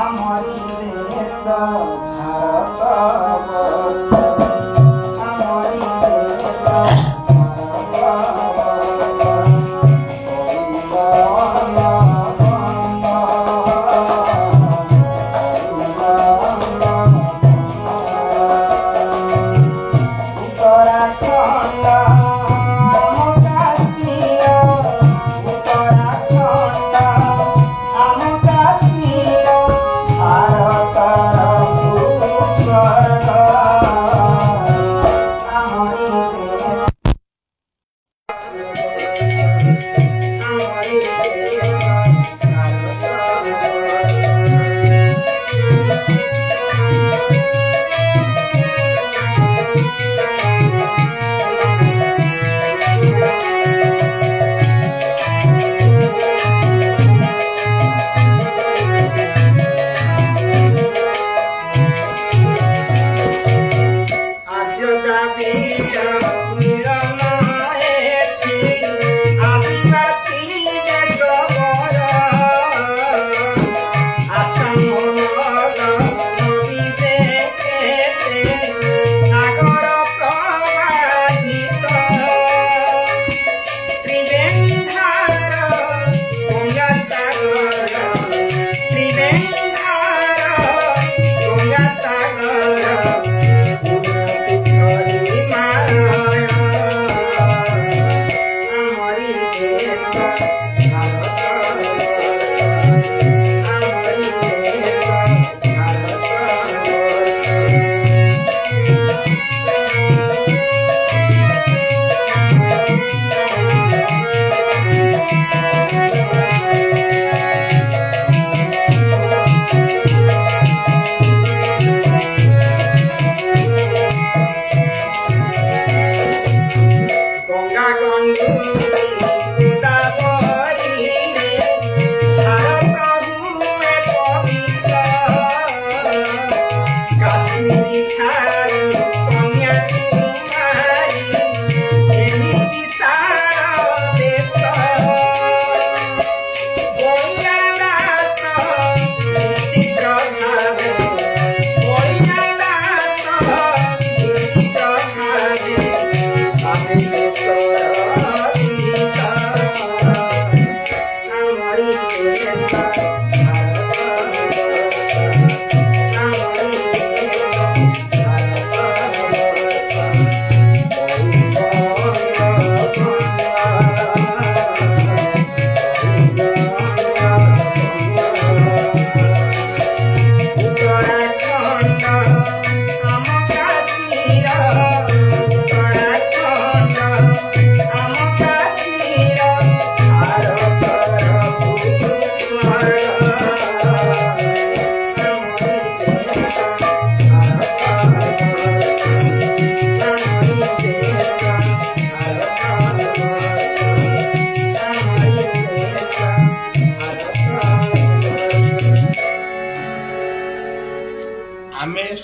ଆମରି ଦେଶ ଭାରତ ବର୍ଷ ଆମରି ଦେଶ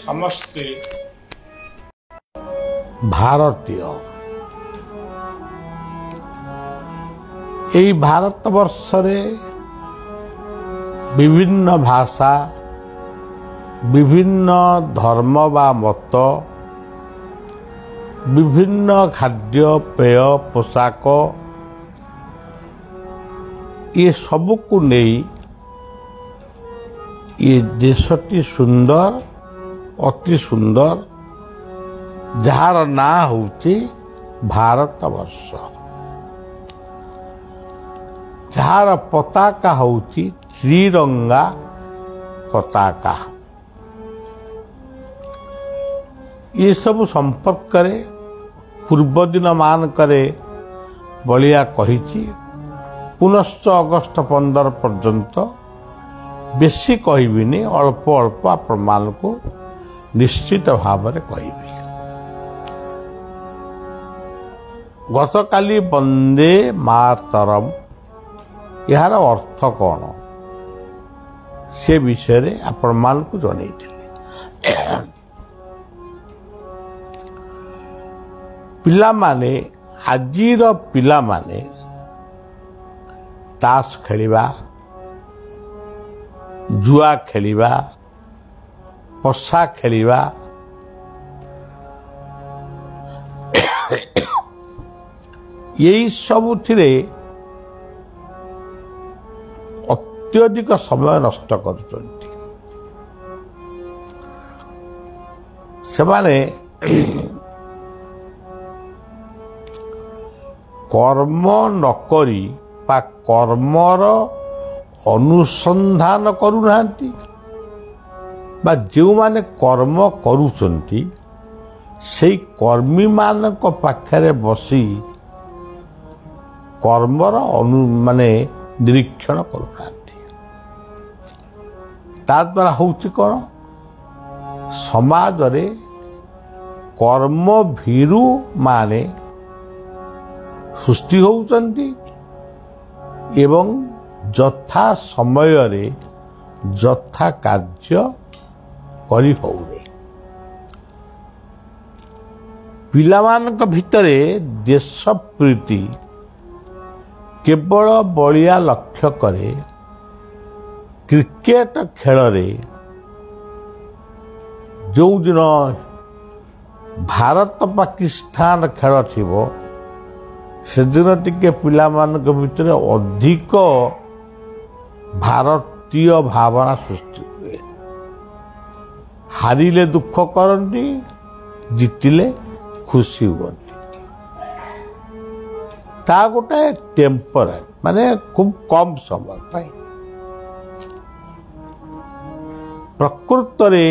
समस्ते भारतीय এই भारतवर्षरे विभिन्न भाषा विभिन्न धर्म बा मत विभिन्न खाद्य पेय पोशाक ये सबको नहीं ये देशटी सुंदर अति सुंदर जार ना होची भारतवर्ष जार पताका होची त्रिरंगा पताका ये सब संपर्क करे पूर्व दिन मान करे बलिया कहिची पुनश्च अगस्त 15 पर्यंत बेसी कहबिनी अल्प अल्प प्रमाण को निश्चित भाव में कहबी गतकाली वंदे मातरम यार अर्थ कौन से विषय रे आपण मान को जणई पिला माने आजीर पिला माने ताश खेलिबा ଜୁଆ ଖେଳିବା, ପଶା ଖେଳିବା, ଏଇ ସବୁଥିରେ ଅତ୍ୟଧିକ ସମୟ ନଷ୍ଟ କରୁଛନ୍ତି। ସେମାନେ କର୍ମ ନକରି ବା କର୍ମର ଅନୁସନ୍ଧାନ କରୁନାହାନ୍ତି, ବା ଯେଉଁମାନେ କର୍ମ କରୁଛନ୍ତି ସେଇ କର୍ମୀମାନଙ୍କ ପାଖରେ ବସି କର୍ମର ନିରୀକ୍ଷଣ କରୁନାହାନ୍ତି। ତାଦ୍ୱାରା ହେଉଛି କ'ଣ? ସମାଜରେ କର୍ମଭୀରୁ ମାନେ ସୃଷ୍ଟି ହେଉଛନ୍ତି ଏବଂ ଯଥା ସମୟରେ ଯଥା କାର୍ଯ୍ୟ କରି ହେଉନି। ପିଲାମାନଙ୍କ ଭିତରେ ଦେଶ ପ୍ରୀତି କେବଳ ବଳିଆ ଲକ୍ଷ୍ୟ କରେ କ୍ରିକେଟ ଖେଳରେ। ଯେଉଁଦିନ ଭାରତ ପାକିସ୍ତାନ ଖେଳ ଥିବ ସେଦିନ ଟିକେ ପିଲାମାନଙ୍କ ଭିତରେ ଅଧିକ ଭାରତୀୟ ଭାବନା ସୃଷ୍ଟି ହୁଏ। ହାରିଲେ ଦୁଃଖ କରନ୍ତି, ଜିତିଲେ ଖୁସି ହୁଅନ୍ତି। ତା ଗୋଟେ ଟେମ୍ପରାରୀ ଖୁବ୍ କମ୍ ସମୟ ପାଇଁ। ପ୍ରକୃତରେ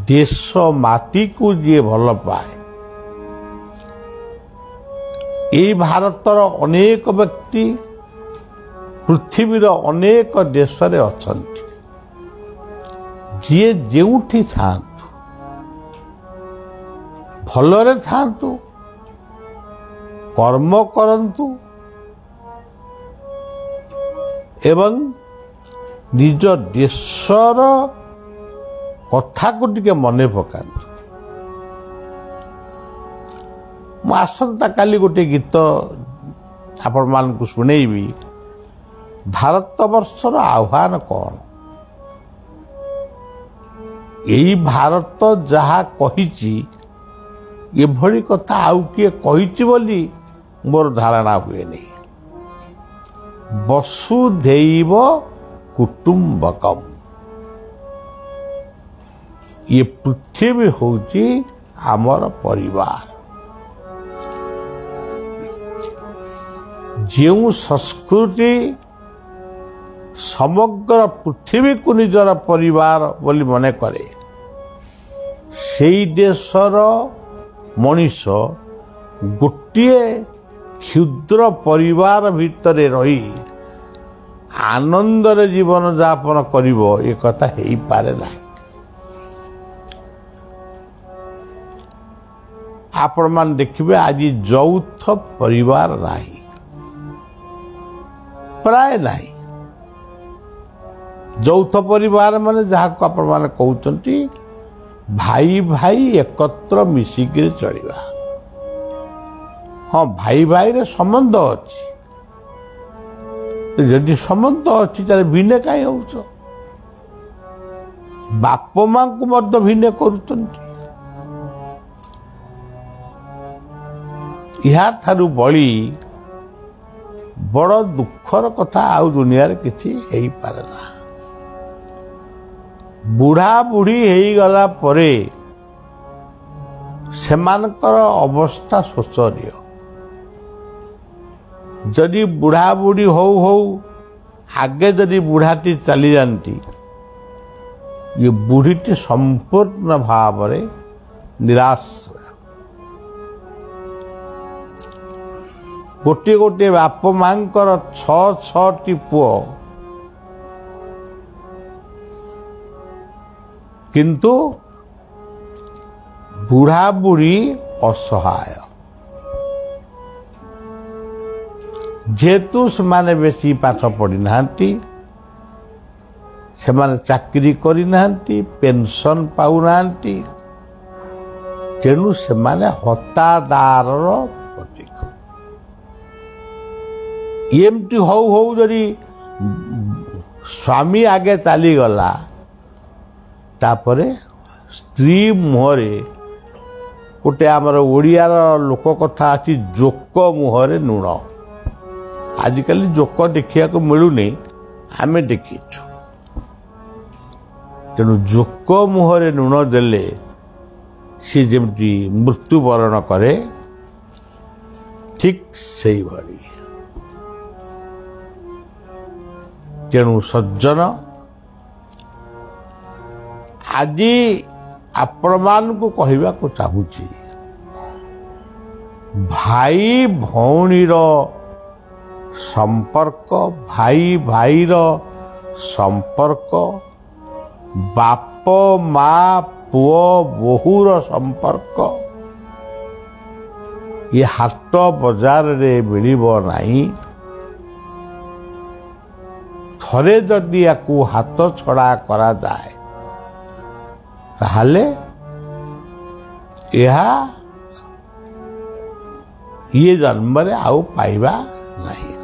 ଦେଶ ମାଟିକୁ ଯିଏ ଭଲ ପାଏ, ଏଇ ଭାରତର ଅନେକ ବ୍ୟକ୍ତି ପୃଥିବୀର ଅନେକ ଦେଶରେ ଅଛନ୍ତି। ଯିଏ ଯେଉଁଠି ଥାଆନ୍ତୁ, ଭଲରେ ଥାଆନ୍ତୁ, କର୍ମ କରନ୍ତୁ ଏବଂ ନିଜ ଦେଶର କଥାକୁ ଟିକେ ମନେ ପକାନ୍ତୁ। ମୁଁ ଆସନ୍ତାକାଲି ଗୋଟେ ଗୀତ ଆପଣମାନଙ୍କୁ ଶୁଣେଇବି। ଭାରତବର୍ଷର ଆହ୍ୱାନ କ'ଣ? ଏଇ ଭାରତ ଯାହା କହିଛି, ଏଭଳି କଥା ଆଉ କିଏ କହିଛି ବୋଲି ମୋର ଧାରଣା ହୁଏନି। ବସୁଧୈବ କୁଟୁମ୍ବକମ୍, ଏ ପୃଥିବୀ ହେଉଛି ଆମର ପରିବାର। ଯେଉଁ ସଂସ୍କୃତି ସମଗ୍ର ପୃଥିବୀକୁ ନିଜର ପରିବାର ବୋଲି ମନେ କରେ, ସେଇ ଦେଶର ମଣିଷ ଗୋଟିଏ କ୍ଷୁଦ୍ର ପରିବାର ଭିତରେ ରହି ଆନନ୍ଦରେ ଜୀବନଯାପନ କରିବ, ଏ କଥା ହେଇପାରେ ନାହିଁ। ଆପଣମାନେ ଦେଖିବେ ଆଜି ଯୌଥ ପରିବାର ନାହିଁ, ପ୍ରାୟ ନାହିଁ। ଯୌଥ ପରିବାର ମାନେ ଯାହାକୁ ଆପଣମାନେ କହୁଛନ୍ତି ଭାଇ ଭାଇ ଏକତ୍ର ମିଶିକିରି ଚଳିବା। ହଁ, ଭାଇ ଭାଇରେ ସମ୍ବନ୍ଧ ଅଛି। ଯଦି ସମ୍ବନ୍ଧ ଅଛି ତାହେଲେ ଭିନ୍ନ କାହିଁ ହେଉଛ? ବାପ ମାଙ୍କୁ ମଧ୍ୟ ଭିନ୍ନ କରୁଛନ୍ତି। ଏହାଠାରୁ ବଳି ବଡ଼ ଦୁଃଖର କଥା ଆଉ ଦୁନିଆରେ କିଛି ହେଇପାରେ ନା। ବୁଢ଼ା ବୁଢ଼ୀ ହେଇଗଲା ପରେ ସେମାନଙ୍କର ଅବସ୍ଥା ଶୋଚନୀୟ। ଯଦି ବୁଢ଼ା ବୁଢ଼ୀ ହଉ ହଉ ଆଗେ ଯଦି ବୁଢ଼ାଟି ଚାଲିଯାଆନ୍ତି, ଏ ବୁଢ଼ୀଟି ସମ୍ପୂର୍ଣ୍ଣ ଭାବରେ ନିରାଶ। ଗୋଟିଏ ଗୋଟିଏ ବାପ ମାଙ୍କର 6-6ଟି ପୁଅ, କିନ୍ତୁ ବୁଢ଼ା ବୁଢ଼ୀ ଅସହାୟ। ଯେହେତୁ ସେମାନେ ବେଶୀ ପାଠ ପଢ଼ିନାହାନ୍ତି, ସେମାନେ ଚାକିରି କରିନାହାନ୍ତି, ପେନସନ୍ ପାଉନାହାନ୍ତି, ତେଣୁ ସେମାନେ ହତାଦାରର ପ୍ରତୀକ। ଏମିତି ହଉ ହଉ ଯଦି ସ୍ୱାମୀ ଆଗେ ଚାଲିଗଲା, ତାପରେ ସ୍ତ୍ରୀ ମୁହଁରେ ଗୋଟେ ଆମର ଓଡ଼ିଆର ଲୋକ କଥା ଅଛି, ଜୋକ ମୁହଁରେ ଲୁଣ। ଆଜିକାଲି ଜୋକ ଦେଖିବାକୁ ମିଳୁନି, ଆମେ ଦେଖିଛୁ। ତେଣୁ ଜୋକ ମୁହଁରେ ଲୁଣ ଦେଲେ ସେ ଯେମିତି ମୃତ୍ୟୁବରଣ କରେ, ଠିକ୍ ସେଇଭଳି। ତେଣୁ ସଜ୍ଜନ, ଆଜି ଆପଣମାନଙ୍କୁ କହିବାକୁ ଚାହୁଁଛି, ଭାଇ ଭଉଣୀର ସମ୍ପର୍କ, ଭାଇ ଭାଇର ସମ୍ପର୍କ, ବାପ ମା ପୁଅ ବୋହୂର ସମ୍ପର୍କ ଏ ହାଟ ବଜାରରେ ମିଳିବ ନାହିଁ। ଥରେ ଯଦି ୟାକୁ ହାତ ଛଡ଼ା କରାଯାଏ ତାହେଲେ ଏହା ଇଏ ଜନ୍ମରେ ଆଉ ପାଇବା ନାହିଁ।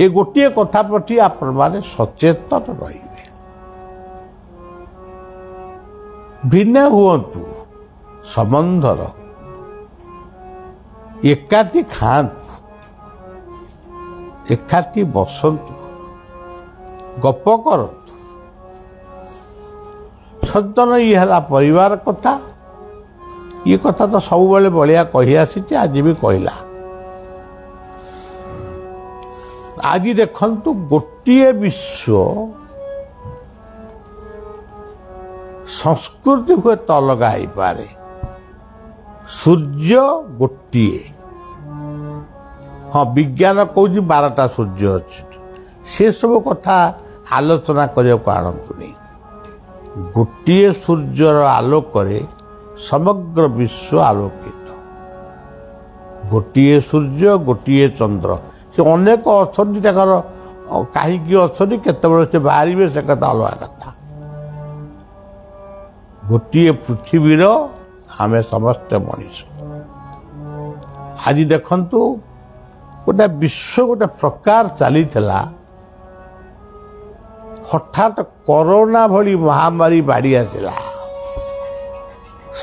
ଏ ଗୋଟିଏ କଥା ପ୍ରତି ଆପଣମାନେ ସଚେତନ ରହିବେ। ଭିନ୍ନ ହୁଅନ୍ତୁ, ସମ୍ବନ୍ଧର ଏକାଠି ଖାଆନ୍ତୁ, ଏକାଠି ବସନ୍ତୁ, ଗପ କରନ୍ତୁ। ସଜ୍ଜନ, ଇଏ ହେଲା ପରିବାର କଥା। ଇଏ କଥା ତ ସବୁବେଳେ ବଳିଆ କହି ଆସିଛି, ଆଜି ବି କହିଲା। ଆଜି ଦେଖନ୍ତୁ, ଗୋଟିଏ ବିଶ୍ୱ, ସଂସ୍କୃତି ହୁଏତ ଅଲଗା ହେଇପାରେ, ସୂର୍ଯ୍ୟ ଗୋଟିଏ। ହଁ, ବିଜ୍ଞାନ କହୁଛି 12ଟା ସୂର୍ଯ୍ୟ ଅଛି, ସେସବୁ କଥା ଆଲୋଚନା କରିବାକୁ ଆଣନ୍ତୁନି। ଗୋଟିଏ ସୂର୍ଯ୍ୟର ଆଲୋକରେ ସମଗ୍ର ବିଶ୍ୱ ଆଲୋକିତ। ଗୋଟିଏ ସୂର୍ଯ୍ୟ, ଗୋଟିଏ ଚନ୍ଦ୍ର। ସେ ଅନେକ ଅଛନ୍ତି, ତାଙ୍କର କାହିଁକି ଅଛନ୍ତି, କେତେବେଳେ ସେ ବାହାରିବେ, ସେ କଥା ଅଲଗା କଥା। ଗୋଟିଏ ପୃଥିବୀର ଆମେ ସମସ୍ତେ ମଣିଷ। ଆଜି ଦେଖନ୍ତୁ, ଗୋଟେ ବିଶ୍ୱ ଗୋଟେ ପ୍ରକାର ଚାଲିଥିଲା, ହଠାତ୍ କରୋନା ଭଳି ମହାମାରୀ ବାଡ଼ି ଆସିଲା,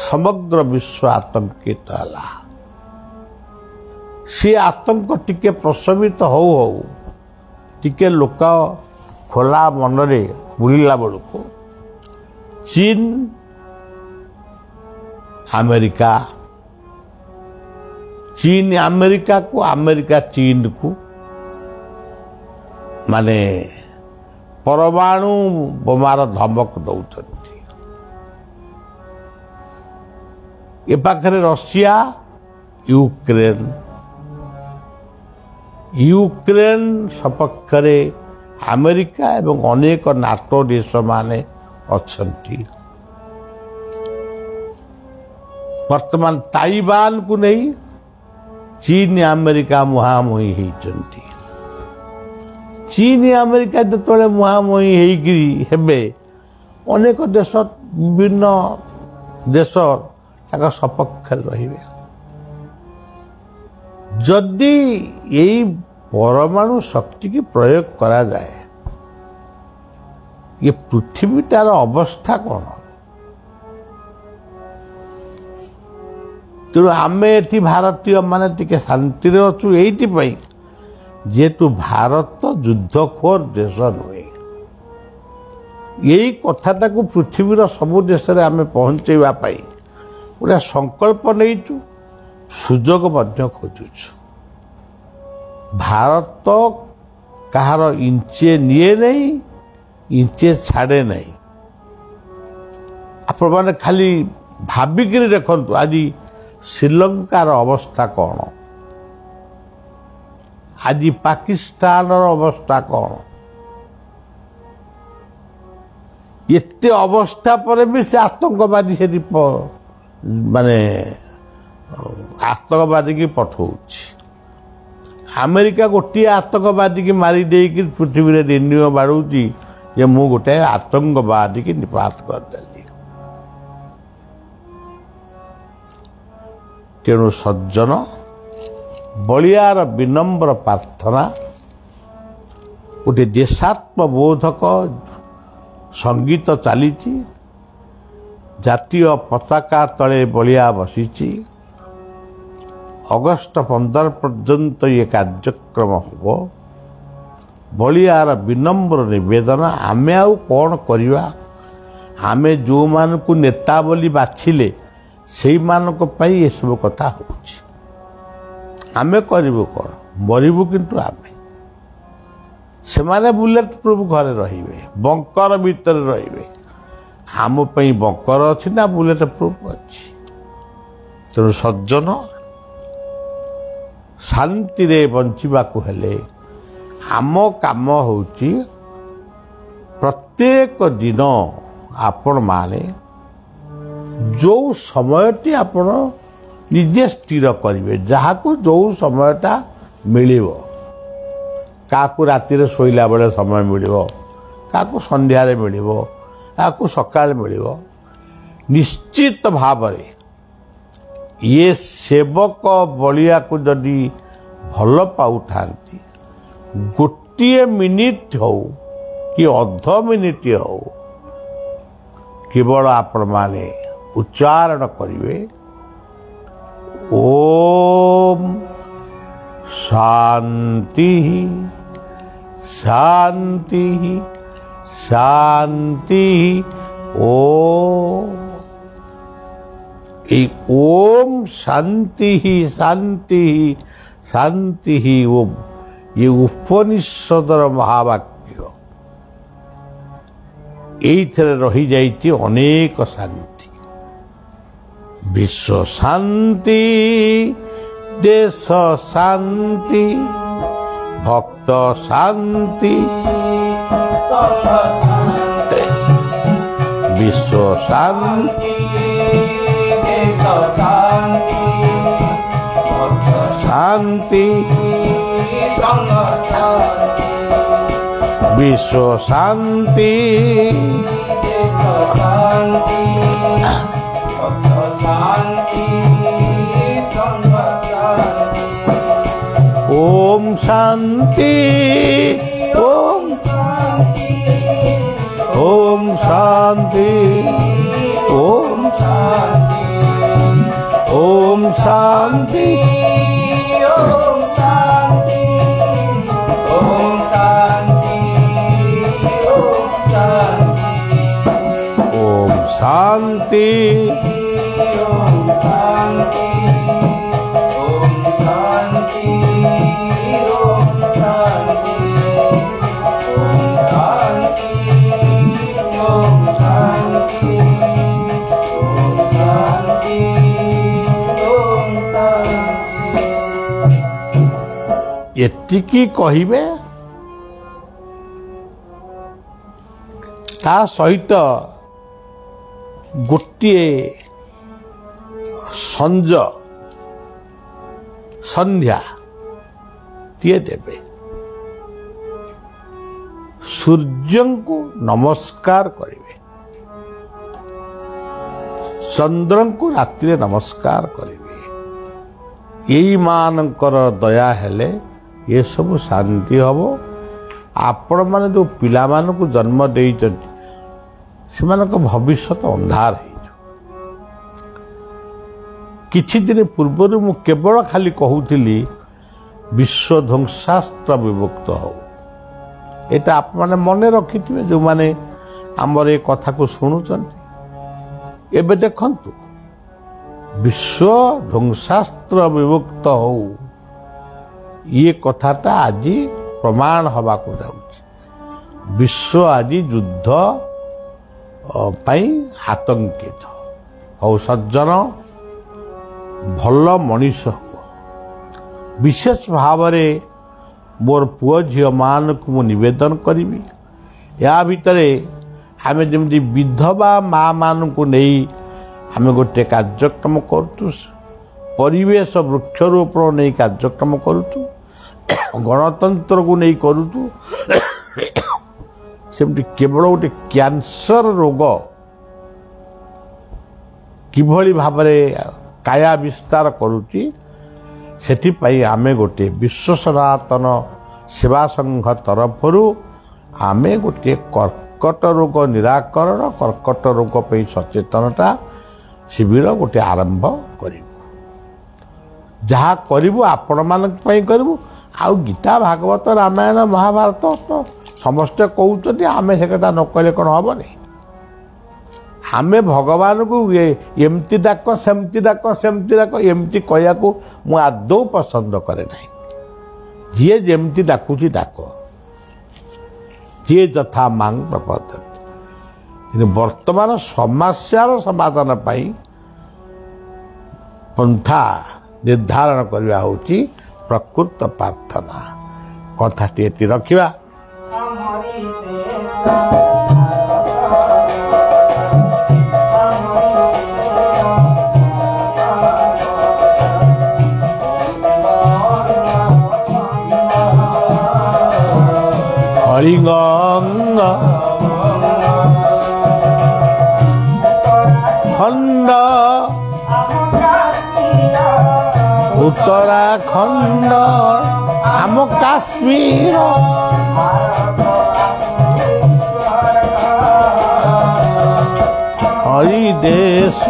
ସମଗ୍ର ବିଶ୍ୱ ଆତଙ୍କିତ ହେଲା। ସେ ଆତଙ୍କ ଟିକେ ପ୍ରଶମିତ ହଉ ହଉ ଟିକେ ଲୋକ ଖୋଲା ମନରେ ବୁଲିଲା ବେଳକୁ ଚୀନ, ଆମେରିକା, ଚୀନ ଆମେରିକାକୁ, ଆମେରିକା ଚୀନକୁ ମାନେ ପରମାଣୁ ବୋମାର ଧମକ ଦଉଛନ୍ତି। ଏ ପାଖରେ ରଷିଆ, ୟୁକ୍ରେନ ସପକ୍ଷରେ ଆମେରିକା ଏବଂ ଅନେକ ନାଟୋ ଦେଶମାନେ ଅଛନ୍ତି। ବର୍ତ୍ତମାନ ତାଇୱାନକୁ ନେଇ ଚୀନ ଆମେରିକା ମୁହାଁମୁହିଁ ହେଇଛନ୍ତି। ଚୀନ ଆମେରିକା ଯେତେବେଳେ ମୁହାଁମୁହିଁ ହେଇକିରି ହେବେ, ଅନେକ ଦେଶ, ବିଭିନ୍ନ ଦେଶ ତାଙ୍କ ସପକ୍ଷରେ ରହିବେ। ଯଦି ଏଇ ପରମାଣୁ ଶକ୍ତିକି ପ୍ରୟୋଗ କରାଯାଏ, ଏ ପୃଥିବୀଟାର ଅବସ୍ଥା କ'ଣ? ତେଣୁ ଆମେ ଏଠି ଭାରତୀୟ ମାନେ ଟିକେ ଶାନ୍ତିରେ ଅଛୁ ଏଇଥିପାଇଁ, ଯେହେତୁ ଭାରତ ଯୁଦ୍ଧଖୋର ଦେଶ ନୁହେଁ। ଏଇ କଥାଟାକୁ ପୃଥିବୀର ସବୁ ଦେଶରେ ଆମେ ପହଞ୍ଚେଇବା ପାଇଁ ଗୋଟେ ସଂକଳ୍ପ ନେଇଛୁ, ସୁଯୋଗ ମଧ୍ୟ ଖୋଜୁଛୁ। ଭାରତ କାହାର ଇଞ୍ଚେ ନିଏ ନାହିଁ, ଇଞ୍ଚେ ଛାଡ଼େ ନାହିଁ। ଆପଣମାନେ ଖାଲି ଭାବିକିରି ଦେଖନ୍ତୁ, ଆଜି ଶ୍ରୀଲଙ୍କାର ଅବସ୍ଥା କ'ଣ, ଆଜି ପାକିସ୍ତାନର ଅବସ୍ଥା କ'ଣ। ଏତେ ଅବସ୍ଥା ପରେ ବି ସେ ଆତଙ୍କବାଦୀ ସେଠି ମାନେ ଆତଙ୍କବାଦୀକି ପଠଉଛି। ଆମେରିକା ଗୋଟିଏ ଆତଙ୍କବାଦୀକି ମାରି ଦେଇକି ପୃଥିବୀରେ ରେଡ଼ିଓ ବାଡ଼ଉଛି ଯେ ମୁଁ ଗୋଟାଏ ଆତଙ୍କବାଦୀକି ନିପାତ କରିଦେଲି। ତେଣୁ ସଜ୍ଜନ, ବଳିଆର ବିନମ୍ର ପ୍ରାର୍ଥନା, गोटे देशात्मबोधक संगीत चली जातीय पताका तले बलिया बसी अगस्ट 15 पर्यंत ये कार्यक्रम हम बलियार विनम्र निवेदन आमे आउ कौन करवा आमे जो मान को नेता बोली बाछिले से मानक पई ये सब कथा होछि आमे करिबो कौन मरिबो किंतु आमे से माने बुलेट प्रूफ घरे रहिबे बंकर भीतर रहिबे आम पई बंकर अछि ना बुलेट प्रूफ अछि तेणु सज्जन शांति रे बंचिबा को हेले आम काम होची प्रत्येक दिन आपण माने जो समयटी आपण निजे स्थिर करिवे जहा को जो समयटा मिलिबो काकू राति रे सोइला बेले समय मिलिबो काकू संध्या रे मिलिबो काकू सकाळ मिलिबो निश्चित भाव रे ये सेवक बलिया को जदि भल पाउठांती गोटे मिनिट हो कि अध मिनिट हो केवल आपण माने उच्चारण करिवे ओम शांति शांति शांति ओम ओम शांति शांति शांति ओम ये उपनिषदर महावाक्य एइथरे रही जाइछि अनेक शांति विश्व शांति देश शांति भक्त शांति विश्व शांति शांति विश्व शांति ओम शांति ओम ओम शांति ओम ओम शांति ओम शांति ओम शांति ओम शांति ओम शांति ओम शांति ओम शांति ओम शांति ओम शांति एतिकी कहिबे ता सहित गोटिए संज संध्या टीए देबे सूर्य को नमस्कार करिवे चंद्र को रात्रि नमस्कार करिवे एई मानकर दया हेले ये सब शांति हम आपण माने जो पिला मान को जन्म देइचंती सेमानक भविष्यत अंधार किछि दिन पूर्व मु केवल खाली कहूली विश्व ध्वंसास्त्र विमुक्त हो एटा आप माने मन रखिथिबे जो माने हमर ए कथा को सुनुचंती एबे देखंतु विश्व ध्वंसास्त्र विमुक्त हो ये कथाटा आज प्रमाण हवा को जाउछि विश्व आज युद्ध आतंकित हो सज्जन भल मनीष हो विशेष भाव में मोर पुओ झी मान को मु निवेदन करी या भितरे आमे जमी विधवा माँ मान को नहीं आमे गोटे कार्यक्रम करूँ परिवेश वृक्षरोपण नहीं कार्यक्रम करूँ गणतंत्र को नहीं करूँ सेमती केवल गोटे कैंसर रोग किभली भाव काया विस्तार करुच्ची सेठिपाई आमे गोटे विश्व सनातन सेवा संघ तरफरु आमे गोटे कर्कट रोग निराकरण कर्कट रोग पे सचेतनता शिविर गोटे आरंभ करूँ जहाँ करूँ आपण मान करूँ आउ गीता भागवत रामायण महाभारत तो समस्ते कहते आमे से कथा न कहले कौन हेनी आमे भगवान को एमती डाक सेमती डाक सेमती डाक एमती कहया को मु आदौ पसंद करे ना जी जेमती डाकुची डाक जी यथा मांग प्रपद वर्तमान समस्यार समाधान पाई पंथा निर्धारण करवा होची प्रकृत प्रार्थना कथाटी रखिबा हमारी देश हरिंग खंड उत्तराखंड आम काश्मीर हरि देश